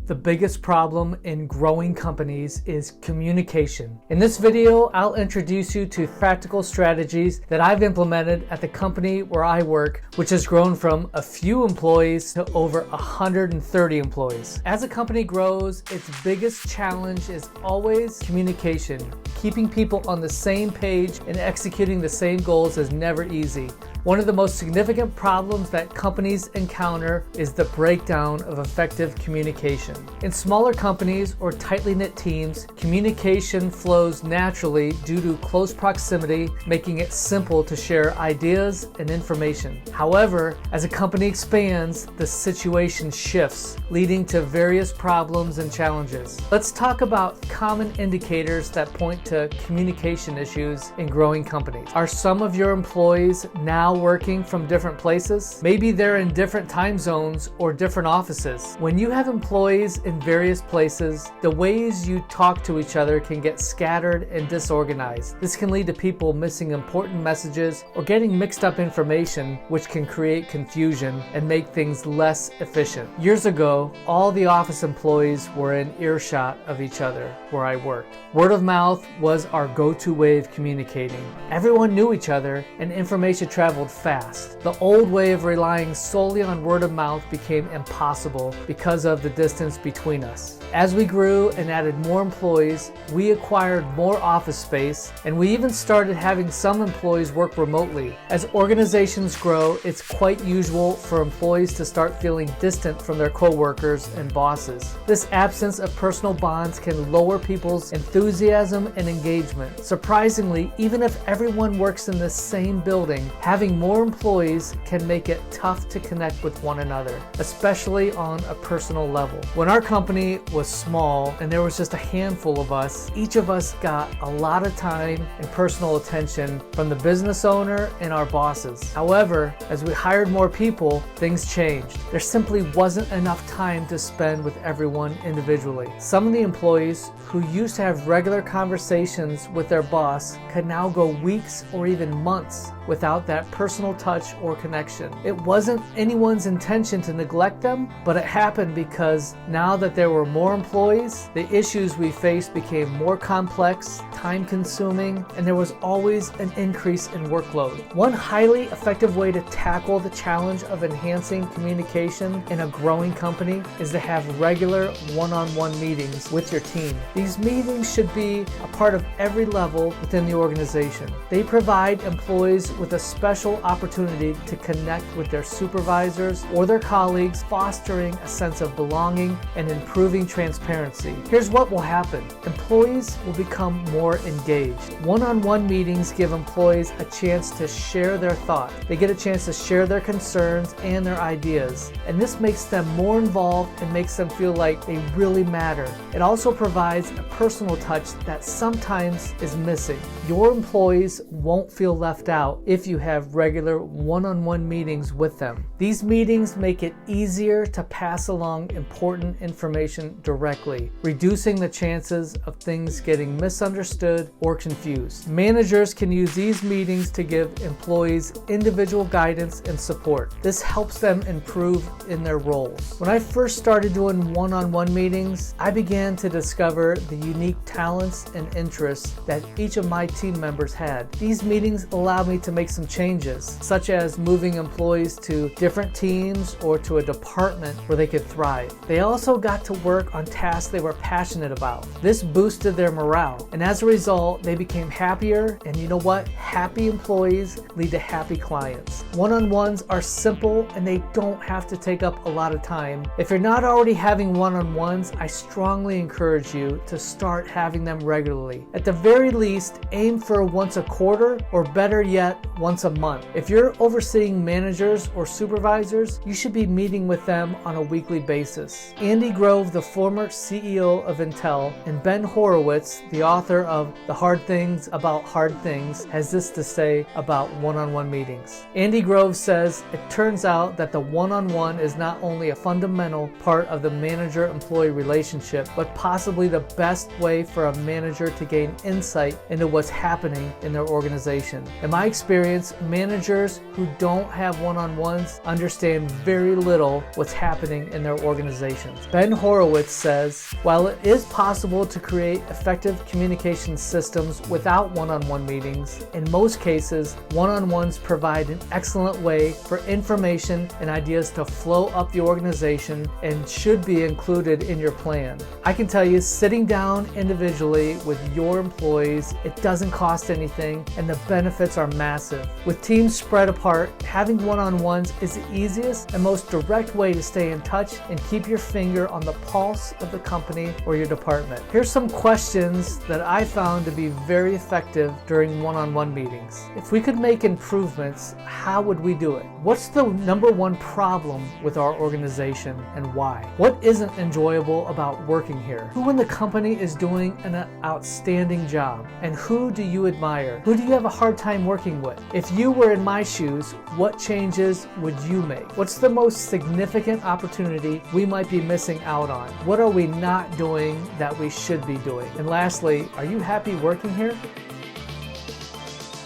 The biggest problem in growing companies is communication. In this video, I'll introduce you to practical strategies that I've implemented at the company where I work, which has grown from a few employees to over 130 employees. As a company grows, its biggest challenge is always communication. Keeping people on the same page and executing the same goals is never easy. One of the most significant problems that companies encounter is the breakdown of effective communication. In smaller companies or tightly knit teams, communication flows naturally due to close proximity, making it simple to share ideas and information. However, as a company expands, the situation shifts, leading to various problems and challenges. Let's talk about common indicators that point to communication issues in growing companies. Are some of your employees now working from different places? Maybe they're in different time zones or different offices. When you have employees in various places, the ways you talk to each other can get scattered and disorganized. This can lead to people missing important messages or getting mixed up information, which can create confusion and make things less efficient. Years ago, all the office employees were in earshot of each other where I worked. Word of mouth was our go-to way of communicating. Everyone knew each other and information traveled fast. The old way of relying solely on word of mouth became impossible because of the distance between us. As we grew and added more employees, we acquired more office space, and we even started having some employees work remotely. As organizations grow, it's quite usual for employees to start feeling distant from their coworkers and bosses. This absence of personal bonds can lower people's enthusiasm and engagement. Surprisingly, even if everyone works in the same building, having more employees can make it tough to connect with one another, especially on a personal level. When our company was small and there was just a handful of us, each of us got a lot of time and personal attention from the business owner and our bosses. However, as we hired more people, things changed. There simply wasn't enough time to spend with everyone individually. Some of the employees who used to have regular conversations with their boss could now go weeks or even months without that personal touch or connection. It wasn't anyone's intention to neglect them, but it happened because now that there were more employees, the issues we faced became more complex, time-consuming, and there was always an increase in workload. One highly effective way to tackle the challenge of enhancing communication in a growing company is to have regular one-on-one meetings with your team. These meetings should be a part of every level within the organization. They provide employees with a special opportunity to connect with their supervisors or their colleagues, fostering a sense of belonging and improving transparency. Here's what will happen. Employees will become more engaged. One-on-one meetings give employees a chance to share their thoughts. They get a chance to share their concerns and their ideas. And this makes them more involved and makes them feel like they really matter. It also provides a personal touch that sometimes is missing. Your employees won't feel left out if you have regular one-on-one meetings with them. These meetings make it easier to pass along important information directly, reducing the chances of things getting misunderstood or confused. Managers can use these meetings to give employees individual guidance and support. This helps them improve in their roles. When I first started doing one-on-one meetings, I began to discover the unique talents and interests that each of my team members had. These meetings allowed me to make some changes, such as moving employees to different teams or to a department where they could thrive. They also got to work on tasks they were passionate about. This boosted their morale, and as a result, they became happier, and you know what? Happy employees lead to happy clients. One-on-ones are simple and they don't have to take up a lot of time. If you're not already having one-on-ones, I strongly encourage you to start having them regularly. At the very least, aim for once a quarter, or better yet, once a month. If you're overseeing managers or supervisors, you should be meeting with them on a weekly basis. Andy Grove, the former CEO of Intel, and Ben Horowitz, the author of The Hard Things About Hard Things, has this to say about one-on-one meetings. Andy Grove says, "It turns out that the one-on-one is not only a fundamental part of the manager-employee relationship, but possibly the best way for a manager to gain insight into what's happening in their organization. In my experience, managers managers who don't have one-on-ones understand very little what's happening in their organizations. Ben Horowitz says, while it is possible to create effective communication systems without one-on-one meetings, in most cases, one-on-ones provide an excellent way for information and ideas to flow up the organization and should be included in your plan. I can tell you, sitting down individually with your employees, it doesn't cost anything and the benefits are massive. With teams spread apart, having one-on-ones is the easiest and most direct way to stay in touch and keep your finger on the pulse of the company or your department. Here's some questions that I found to be very effective during one-on-one meetings. If we could make improvements, how would we do it? What's the number one problem with our organization and why? What isn't enjoyable about working here? Who in the company is doing an outstanding job? And who do you admire? Who do you have a hard time working with? If you were in my shoes, what changes would you make? What's the most significant opportunity we might be missing out on? What are we not doing that we should be doing? And lastly, are you happy working here?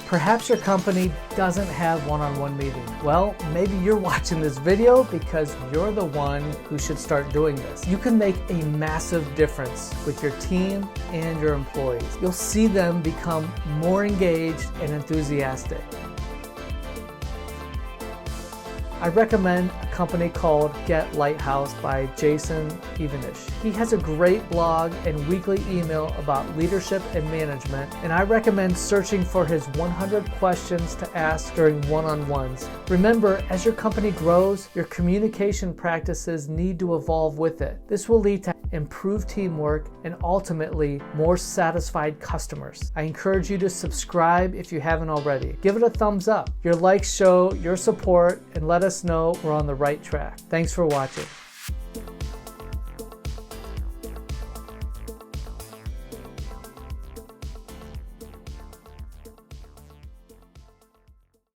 Perhaps your company doesn't have one-on-one meetings. Well, maybe you're watching this video because you're the one who should start doing this. You can make a massive difference with your team and your employees. You'll see them become more engaged and enthusiastic. I recommend a company called Get Lighthouse by Jason Evanish. He has a great blog and weekly email about leadership and management, and I recommend searching for his 100 questions to ask during one-on-ones. Remember, as your company grows, your communication practices need to evolve with it. This will lead to improved teamwork and ultimately more satisfied customers. I encourage you to subscribe if you haven't already. Give it a thumbs up. Your likes show your support and let us know we're on the right track. Thanks for watching.